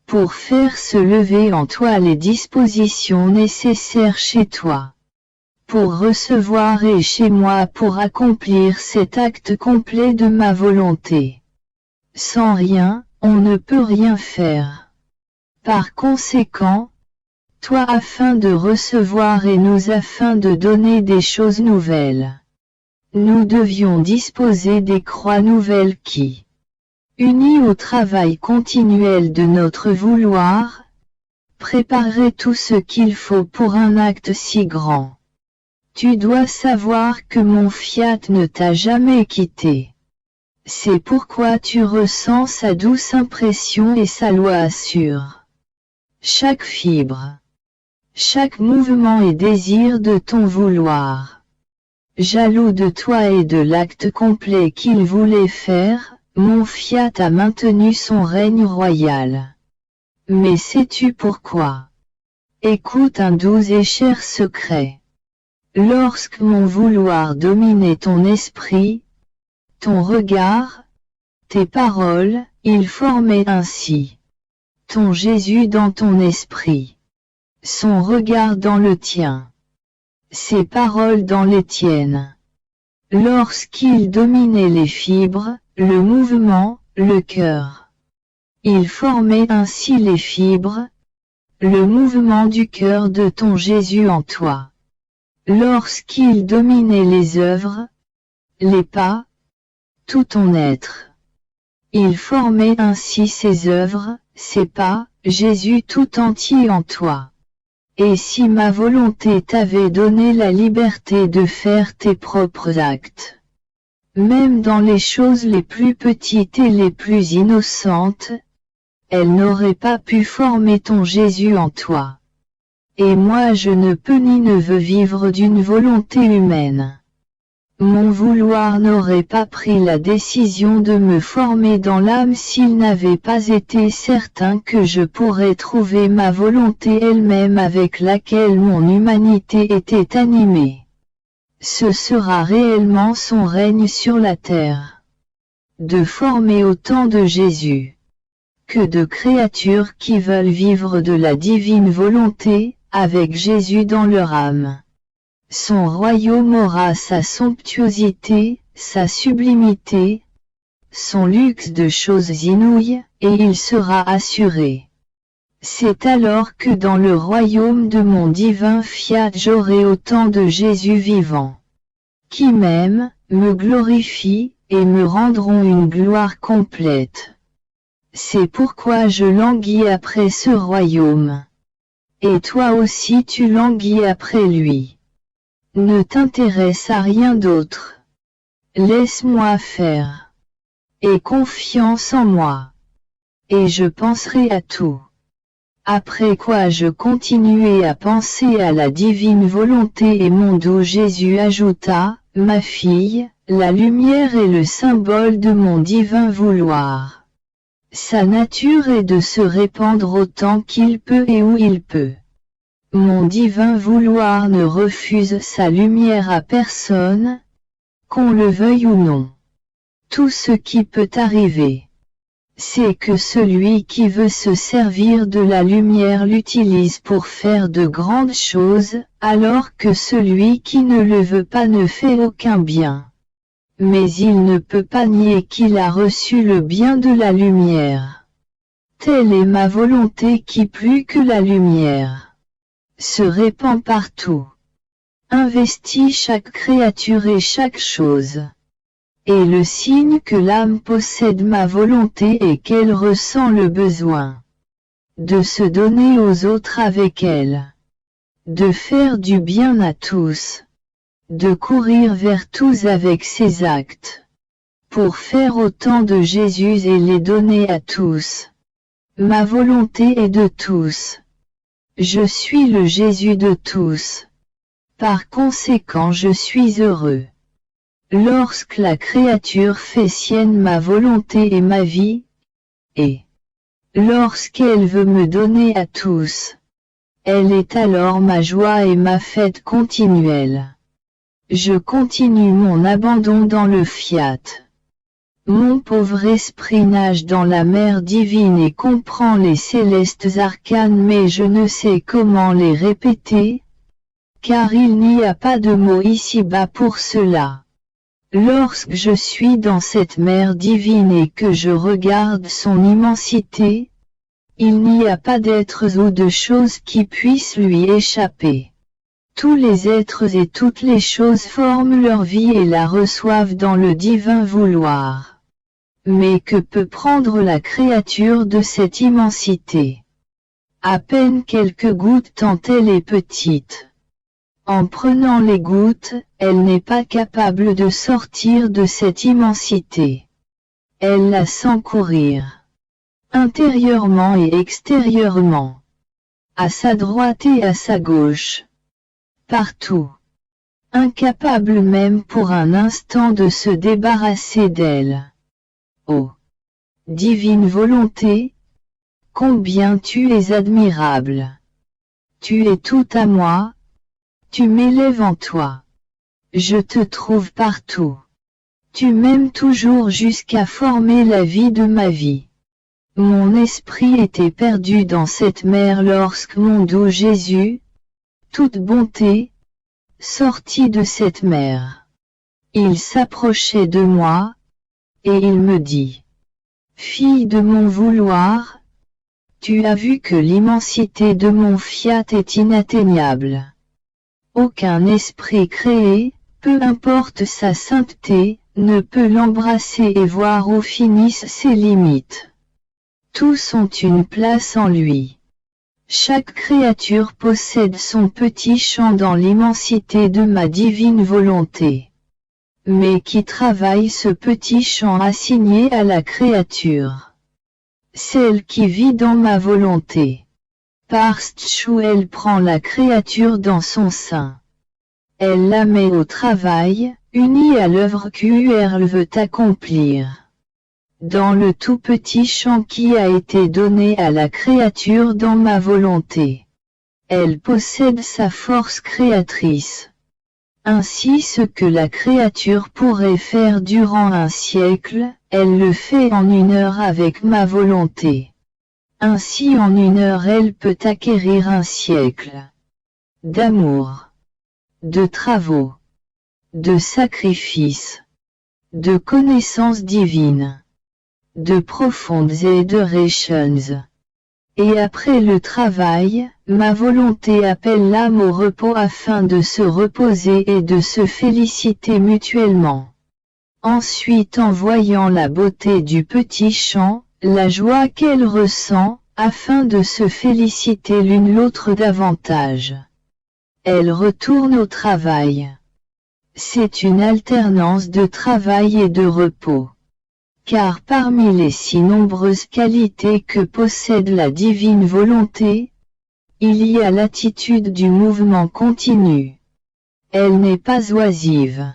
pour faire se lever en toi les dispositions nécessaires chez toi, pour recevoir et chez moi pour accomplir cet acte complet de ma volonté. Sans rien, on ne peut rien faire. Par conséquent, toi afin de recevoir et nous afin de donner des choses nouvelles, nous devions disposer des croix nouvelles qui, unies au travail continuel de notre vouloir, prépareraient tout ce qu'il faut pour un acte si grand. Tu dois savoir que mon fiat ne t'a jamais quitté. C'est pourquoi tu ressens sa douce impression et sa loi assure chaque fibre, chaque mouvement et désir de ton vouloir. Jaloux de toi et de l'acte complet qu'il voulait faire, mon fiat a maintenu son règne royal. Mais sais-tu pourquoi? Écoute un doux et cher secret. Lorsque mon vouloir dominait ton esprit, ton regard, tes paroles, il formait ainsi ton Jésus dans ton esprit, son regard dans le tien, ses paroles dans les tiennes. Lorsqu'il dominait les fibres, le mouvement, le cœur, il formait ainsi les fibres, le mouvement du cœur de ton Jésus en toi. Lorsqu'il dominait les œuvres, les pas, tout ton être, il formait ainsi ses œuvres, ses pas, Jésus tout entier en toi. Et si ma volonté t'avait donné la liberté de faire tes propres actes, même dans les choses les plus petites et les plus innocentes, elle n'aurait pas pu former ton Jésus en toi. Et moi je ne peux ni ne veux vivre d'une volonté humaine. Mon vouloir n'aurait pas pris la décision de me former dans l'âme s'il n'avait pas été certain que je pourrais trouver ma volonté elle-même avec laquelle mon humanité était animée. Ce sera réellement son règne sur la terre. De former autant de Jésus que de créatures qui veulent vivre de la divine volonté, avec Jésus dans leur âme. Son royaume aura sa somptuosité, sa sublimité, son luxe de choses inouïes, et il sera assuré. C'est alors que dans le royaume de mon divin fiat j'aurai autant de Jésus vivants, qui m'aiment, me glorifient, et me rendront une gloire complète. C'est pourquoi je languis après ce royaume. Et toi aussi tu languis après lui. Ne t'intéresse à rien d'autre. Laisse-moi faire. Aie confiance en moi. Et je penserai à tout. Après quoi je continuai à penser à la divine volonté et mon doux Jésus ajouta, ma fille, la lumière est le symbole de mon divin vouloir. Sa nature est de se répandre autant qu'il peut et où il peut. Mon divin vouloir ne refuse sa lumière à personne, qu'on le veuille ou non. Tout ce qui peut arriver, c'est que celui qui veut se servir de la lumière l'utilise pour faire de grandes choses, alors que celui qui ne le veut pas ne fait aucun bien. Mais il ne peut pas nier qu'il a reçu le bien de la lumière. Telle est ma volonté qui plus que la lumière se répand partout, investit chaque créature et chaque chose. Et le signe que l'âme possède ma volonté est qu'elle ressent le besoin de se donner aux autres avec elle, de faire du bien à tous, de courir vers tous avec ses actes, pour faire autant de Jésus et les donner à tous. Ma volonté est de tous. Je suis le Jésus de tous. Par conséquent je suis heureux. Lorsque la créature fait sienne ma volonté et ma vie, et lorsqu'elle veut me donner à tous, elle est alors ma joie et ma fête continuelle. Je continue mon abandon dans le fiat. Mon pauvre esprit nage dans la mer divine et comprend les célestes arcanes mais je ne sais comment les répéter, car il n'y a pas de mots ici-bas pour cela. Lorsque je suis dans cette mer divine et que je regarde son immensité, il n'y a pas d'êtres ou de choses qui puissent lui échapper. Tous les êtres et toutes les choses forment leur vie et la reçoivent dans le divin vouloir. Mais que peut prendre la créature de cette immensité? À peine quelques gouttes tant elle est petite. En prenant les gouttes, elle n'est pas capable de sortir de cette immensité. Elle la sent courir, intérieurement et extérieurement, à sa droite et à sa gauche, partout, incapable même pour un instant de se débarrasser d'elle. Ô divine volonté, combien tu es admirable! Tu es tout à moi, tu m'élèves en toi. Je te trouve partout. Tu m'aimes toujours jusqu'à former la vie de ma vie. Mon esprit était perdu dans cette mer lorsque mon doux Jésus, toute bonté, sortit de cette mer. Il s'approchait de moi, et il me dit, « Fille de mon vouloir, tu as vu que l'immensité de mon fiat est inatteignable. Aucun esprit créé, peu importe sa sainteté, ne peut l'embrasser et voir où finissent ses limites. Tous ont une place en lui. Chaque créature possède son petit champ dans l'immensité de ma divine volonté. Mais qui travaille ce petit champ assigné à la créature? Celle qui vit dans ma volonté. Parce qu'elle prend la créature dans son sein. Elle la met au travail, unie à l'œuvre qu'elle veut accomplir. Dans le tout petit champ qui a été donné à la créature dans ma volonté. Elle possède sa force créatrice. Ainsi ce que la créature pourrait faire durant un siècle, elle le fait en 1 heure avec ma volonté. Ainsi en 1 heure elle peut acquérir un siècle d'amour, de travaux, de sacrifices, de connaissances divines, de profondes adorations. Et après le travail, ma volonté appelle l'âme au repos afin de se reposer et de se féliciter mutuellement. Ensuite en voyant la beauté du petit champ, la joie qu'elle ressent, afin de se féliciter l'une l'autre davantage. Elle retourne au travail. C'est une alternance de travail et de repos. Car parmi les si nombreuses qualités que possède la divine volonté, il y a l'attitude du mouvement continu. Elle n'est pas oisive.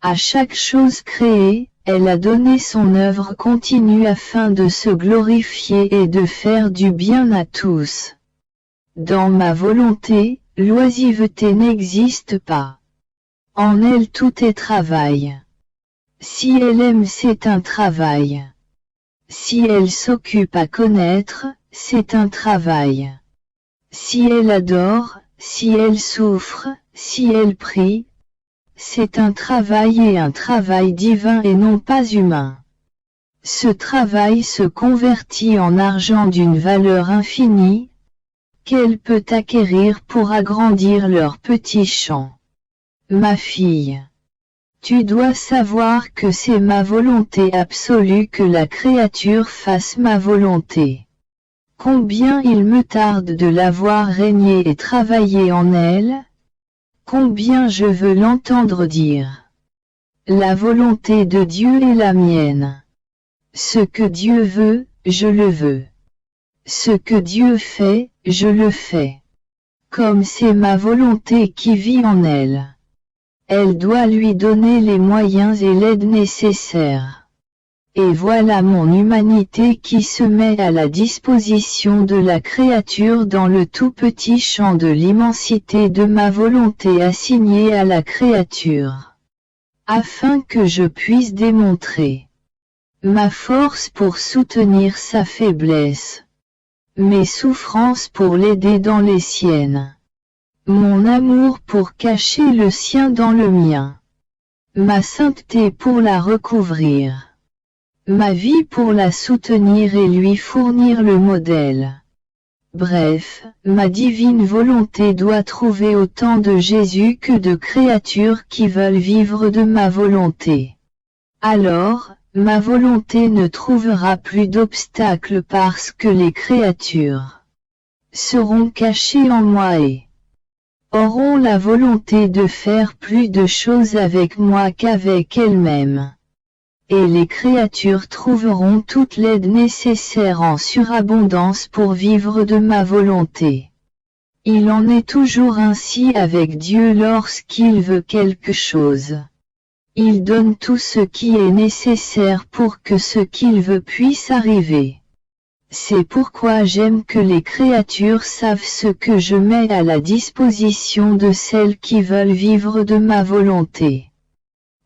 À chaque chose créée, elle a donné son œuvre continue afin de se glorifier et de faire du bien à tous. Dans ma volonté, l'oisiveté n'existe pas. En elle tout est travail. Si elle aime, c'est un travail. Si elle s'occupe à connaître, c'est un travail. Si elle adore, si elle souffre, si elle prie, c'est un travail et un travail divin et non pas humain. Ce travail se convertit en argent d'une valeur infinie, qu'elle peut acquérir pour agrandir leur petit champ. Ma fille, tu dois savoir que c'est ma volonté absolue que la créature fasse ma volonté. Combien il me tarde de la voir régner et travailler en elle, combien je veux l'entendre dire. La volonté de Dieu est la mienne. Ce que Dieu veut, je le veux. Ce que Dieu fait, je le fais. Comme c'est ma volonté qui vit en elle. Elle doit lui donner les moyens et l'aide nécessaires. Et voilà mon humanité qui se met à la disposition de la créature dans le tout petit champ de l'immensité de ma volonté assignée à la créature. Afin que je puisse démontrer ma force pour soutenir sa faiblesse, mes souffrances pour l'aider dans les siennes, mon amour pour cacher le sien dans le mien, ma sainteté pour la recouvrir, ma vie pour la soutenir et lui fournir le modèle. Bref, ma divine volonté doit trouver autant de Jésus que de créatures qui veulent vivre de ma volonté. Alors, ma volonté ne trouvera plus d'obstacles parce que les créatures seront cachées en moi et auront la volonté de faire plus de choses avec moi qu'avec elles-mêmes. Et les créatures trouveront toute l'aide nécessaire en surabondance pour vivre de ma volonté. Il en est toujours ainsi avec Dieu lorsqu'il veut quelque chose. Il donne tout ce qui est nécessaire pour que ce qu'il veut puisse arriver. C'est pourquoi j'aime que les créatures savent ce que je mets à la disposition de celles qui veulent vivre de ma volonté.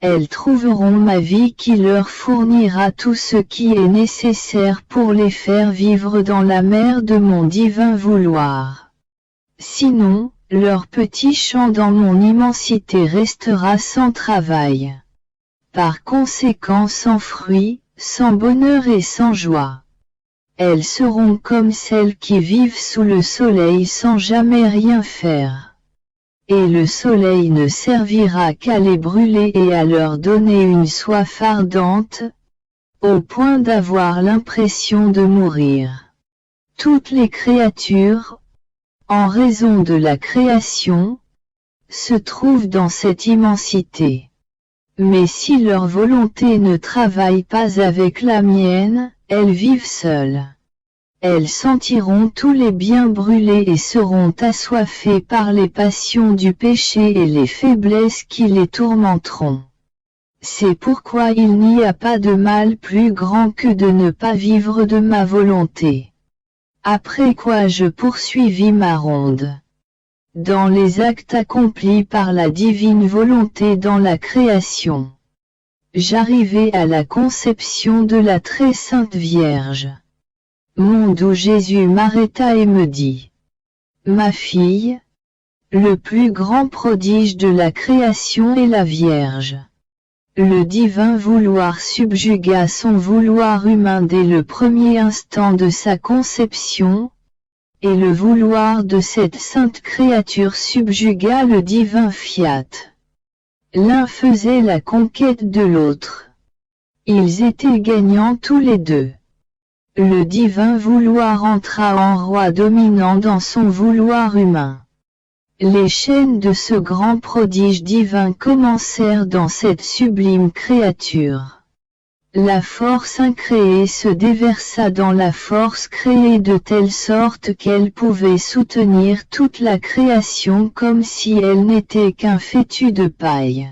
Elles trouveront ma vie qui leur fournira tout ce qui est nécessaire pour les faire vivre dans la mer de mon divin vouloir. Sinon, leur petit champ dans mon immensité restera sans travail. Par conséquent sans fruit, sans bonheur et sans joie. Elles seront comme celles qui vivent sous le soleil sans jamais rien faire. Et le soleil ne servira qu'à les brûler et à leur donner une soif ardente, au point d'avoir l'impression de mourir. Toutes les créatures, en raison de la création, se trouvent dans cette immensité. Mais si leur volonté ne travaille pas avec la mienne, elles vivent seules. Elles sentiront tous les biens brûlés et seront assoiffées par les passions du péché et les faiblesses qui les tourmenteront. C'est pourquoi il n'y a pas de mal plus grand que de ne pas vivre de ma volonté. Après quoi je poursuivis ma ronde. Dans les actes accomplis par la divine volonté dans la création, j'arrivai à la conception de la très sainte Vierge. Monde où Jésus m'arrêta et me dit: Ma fille, le plus grand prodige de la création est la Vierge. Le divin vouloir subjugua son vouloir humain dès le premier instant de sa conception, et le vouloir de cette sainte créature subjugua le divin fiat. L'un faisait la conquête de l'autre. Ils étaient gagnants tous les deux. le divin vouloir entra en roi dominant dans son vouloir humain. Les chaînes de ce grand prodige divin commencèrent dans cette sublime créature. La force incréée se déversa dans la force créée de telle sorte qu'elle pouvait soutenir toute la création comme si elle n'était qu'un fétu de paille.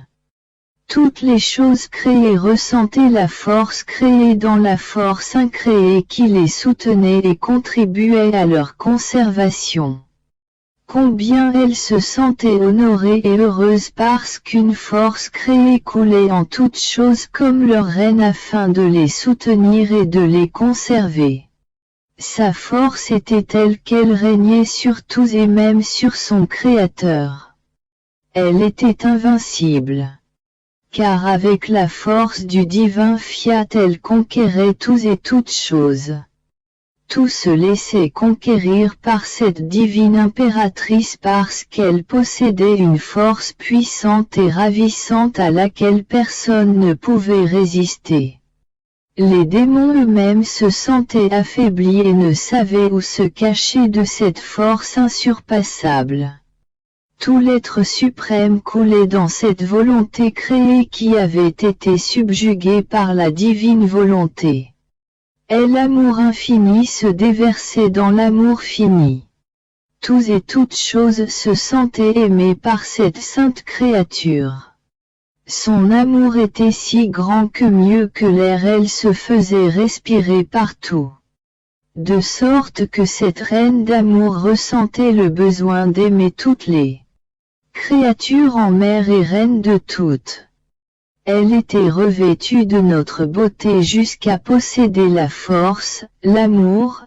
Toutes les choses créées ressentaient la force créée dans la force incréée qui les soutenait et contribuait à leur conservation. Combien elles se sentaient honorées et heureuses parce qu'une force créée coulait en toutes choses comme leur reine afin de les soutenir et de les conserver. Sa force était telle qu'elle régnait sur tous et même sur son Créateur. Elle était invincible. Car avec la force du divin fiat elle conquérait tous et toutes choses. Tout se laissait conquérir par cette divine impératrice parce qu'elle possédait une force puissante et ravissante à laquelle personne ne pouvait résister. Les démons eux-mêmes se sentaient affaiblis et ne savaient où se cacher de cette force insurpassable. Tout l'être suprême coulait dans cette volonté créée qui avait été subjuguée par la divine volonté. Et l'amour infini se déversait dans l'amour fini. Tous et toutes choses se sentaient aimées par cette sainte créature. Son amour était si grand que mieux que l'air elle se faisait respirer partout. De sorte que cette reine d'amour ressentait le besoin d'aimer toutes les créatures en mère et reine de toutes. Elle était revêtue de notre beauté jusqu'à posséder la force, l'amour,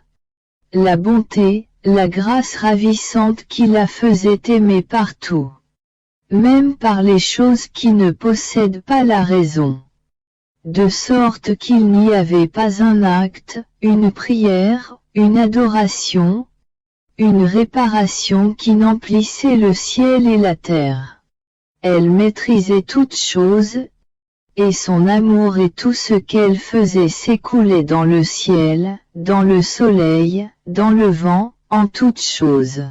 la bonté, la grâce ravissante qui la faisait aimer partout. Même par les choses qui ne possèdent pas la raison. De sorte qu'il n'y avait pas un acte, une prière, une adoration, une réparation qui n'emplissait le ciel et la terre. Elle maîtrisait toutes choses, et son amour et tout ce qu'elle faisait s'écoulait dans le ciel, dans le soleil, dans le vent, en toutes choses.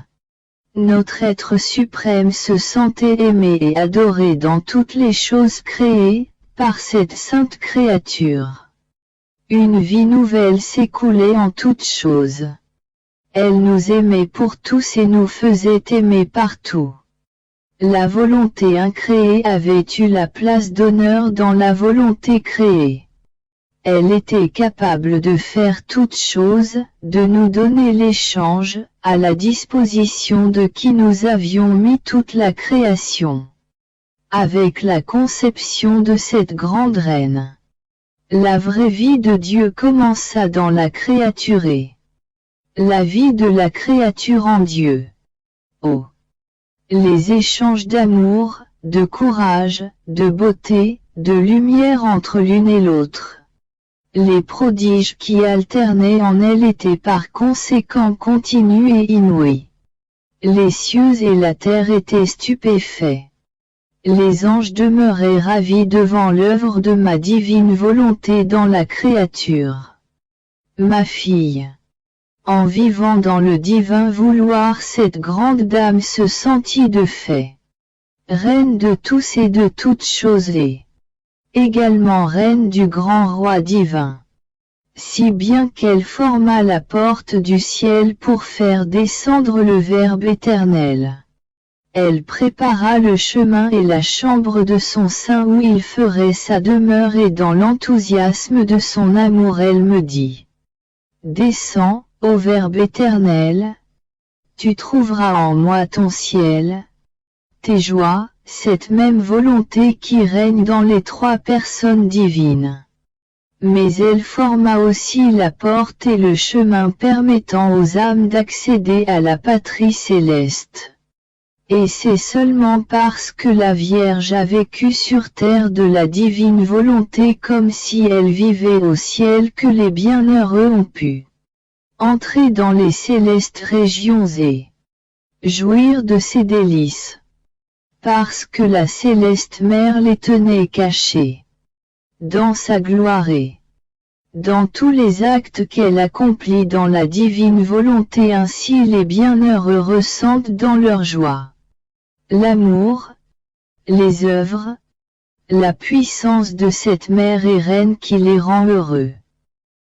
Notre être suprême se sentait aimé et adoré dans toutes les choses créées, par cette sainte créature. Une vie nouvelle s'écoulait en toutes choses. Elle nous aimait pour tous et nous faisait aimer partout. La volonté incréée avait eu la place d'honneur dans la volonté créée. Elle était capable de faire toutes choses, de nous donner l'échange, à la disposition de qui nous avions mis toute la création. Avec la conception de cette grande reine, la vraie vie de Dieu commença dans la créaturée. La vie de la créature en Dieu. Oh! Les échanges d'amour, de courage, de beauté, de lumière entre l'une et l'autre. Les prodiges qui alternaient en elle étaient par conséquent continus et inouïs. Les cieux et la terre étaient stupéfaits. Les anges demeuraient ravis devant l'œuvre de ma divine volonté dans la créature. Ma fille. En vivant dans le divin vouloir, cette grande dame se sentit de fait reine de tous et de toutes choses et également reine du grand roi divin. Si bien qu'elle forma la porte du ciel pour faire descendre le Verbe éternel. Elle prépara le chemin et la chambre de son sein où il ferait sa demeure et dans l'enthousiasme de son amour elle me dit. Descends, ô Verbe éternel, tu trouveras en moi ton ciel, tes joies, cette même volonté qui règne dans les trois personnes divines. Mais elle forma aussi la porte et le chemin permettant aux âmes d'accéder à la patrie céleste. Et c'est seulement parce que la Vierge a vécu sur terre de la divine volonté comme si elle vivait au ciel que les bienheureux ont pu entrer dans les célestes régions et jouir de ses délices. Parce que la céleste mère les tenait cachés dans sa gloire et dans tous les actes qu'elle accomplit dans la divine volonté, ainsi les bienheureux ressentent dans leur joie l'amour, les œuvres, la puissance de cette mère et reine qui les rend heureux.